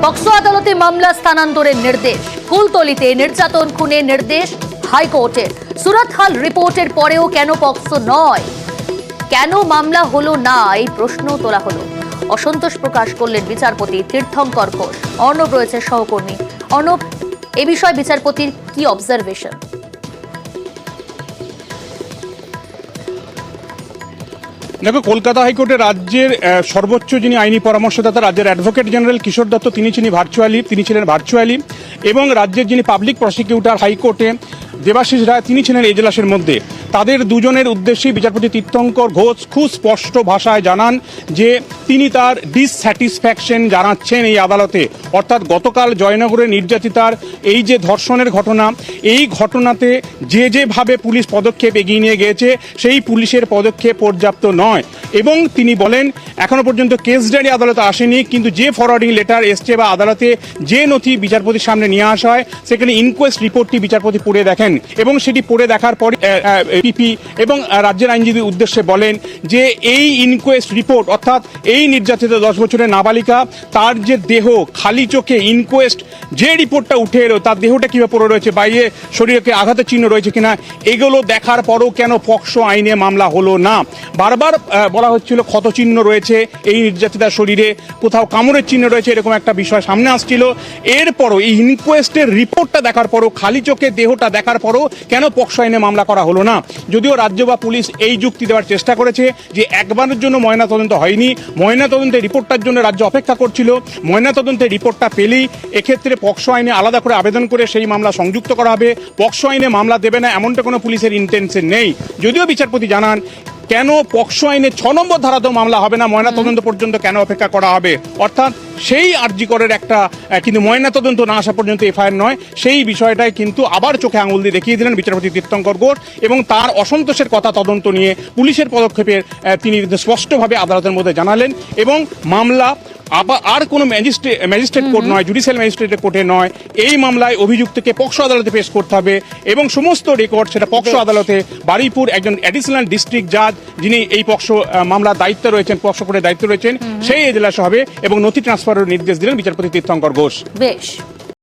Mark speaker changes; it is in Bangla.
Speaker 1: পক্সো আদালতে মামলা স্থানান্তরের নির্দেশ। কুলতলিতে নির্যাতন খুনের নির্দেশ হাইকোর্টের। সুরত হাল রিপোর্টের পরেও কেন পক্সো নয়, কেন মামলা হলো না, এই প্রশ্ন তোলা হলো। অসন্তোষ প্রকাশ করলেন বিচারপতি তীর্থঙ্কর ঘোষ। অর্ণব রয়েছে সহকর্মী। অর্ণব, এ বিষয়ে বিচারপতির কি অবজারভেশন?
Speaker 2: দেখো, কলকাতা হাইকোর্টের রাজ্যের সর্বোচ্চ যিনি আইনি পরামর্শদাতা, রাজ্যের অ্যাডভোকেট জেনারেল কিশোর দত্ত, তিনি ছিলেন ভার্চুয়ালি, এবং রাজ্যের যিনি পাবলিক প্রসিকিউটর হাইকোর্টে দেবাশিস রায়, তিনি ছিলেন এজলাসের মধ্যে। তাদের দুজনের উদ্দেশ্যে বিচারপতি তীর্থঙ্কর ঘোষ খুব স্পষ্ট ভাষায় জানান যে তিনি তার ডিসস্যাটিসফ্যাকশন জানাচ্ছেন এই আদালতে। অর্থাৎ গতকাল জয়নগরে নির্যাতিতার এই যে ধর্ষণের ঘটনা, এই ঘটনাতে যেভাবে পুলিশ পদক্ষেপ এগিয়ে নিয়ে গিয়েছে, সেই পুলিশের পদক্ষেপ পর্যাপ্ত নয়। এবং তিনি বলেন এখনো পর্যন্ত কেস ডায়েরি আদালতে আসেনি, কিন্তু যে ফরওয়ার্ডিং লেটার এসছে বা আদালতে যে নথি বিচারপতির সামনে নিয়ে আসা হয়, সেখানে ইনকোয়েস্ট রিপোর্টটি বিচারপতি পড়ে দেখেন, এবং সেটি পড়ে দেখার পরে পিপি এবং রাজ্যের আইনজীবীর উদ্দেশ্যে বলেন যে এই ইনকোয়েস্ট রিপোর্ট, অর্থাৎ এই নির্যাতিত 10 বছরের নাবালিকা, তার যে দেহ খালি চোখে ইনকোয়েস্ট যে রিপোর্টটা উঠে এলো, তার দেহটা কীভাবে পড়ে রয়েছে, বাইরে শরীরে আঘাতের চিহ্ন রয়েছে কিনা, এগুলো দেখার পরও কেন পক্সো আইনে মামলা হলো না। বারবার বলা হচ্ছিল ক্ষতচিহ্ন রয়েছে এই নির্যাতিতার শরীরে, কোথাও কামড়ের চিহ্ন রয়েছে, এরকম একটা বিষয় সামনে আসছিল। এরপরও এই ইনকোয়েস্টের রিপোর্টটা দেখার পরও, খালি চোখে দেহটা দেখার পরও কেন পক্সো আইনে মামলা করা হলো না। যদিও রাজ্য বা পুলিশ এই যুক্তি দেওয়ার চেষ্টা করেছে যে একবারের জন্য ময়নাতদন্ত হয়নি, ময়নাতদন্তের রিপোর্টটার জন্য রাজ্য অপেক্ষা করছিল, ময়নাতদন্তের রিপোর্টটা পেলেই এক্ষেত্রে পক্সো আইনে আলাদা করে আবেদন করে সেই মামলা সংযুক্ত করা হবে। পক্সো আইনে মামলা দেবে না এমনটা কোনো পুলিশের ইন্টেনশন নেই। যদিও বিচারপতি জানান কেন পক্সো আইনে 6 নম্বর ধারাতেও মামলা হবে না, ময়নাতদন্ত পর্যন্ত কেন অপেক্ষা করা হবে। অর্থাৎ সেই আরজিকরের একটা কিন্তু ময়নাতদন্ত না আসা পর্যন্ত এফআইআর নয়, সেই বিষয়টাই কিন্তু আবার চোখে আঙুল দিয়ে দেখিয়ে দিলেন বিচারপতি তীর্থঙ্কর ঘোষ, এবং তার অসন্তোষের কথা তদন্ত নিয়ে পুলিশের পদক্ষেপের তিনি স্পষ্টভাবে আদালতের মধ্যে জানালেন। এবং মামলা আবার আর কোনো ম্যাজিস্ট্রেট কোর্ট নয়, জুডিশিয়াল ম্যাজিস্ট্রেটের কোর্টে নয়, এই মামলায় অভিযুক্তকে পক্সো আদালতে পেশ করতে হবে, এবং সমস্ত রেকর্ড সেটা পক্সো আদালতে। বারুইপুর একজন অ্যাডিশনাল ডিস্ট্রিক্ট জাজ, যিনি এই পক্সো মামলার দায়িত্বে রয়েছেন, পক্সো কোর্টের দায়িত্বে রয়েছেন, সেই এজলাসে হবে, এবং নথি ট্রান্সফারের নির্দেশ দিলেন বিচারপতি তীর্থঙ্কর ঘোষ।
Speaker 1: বেশ।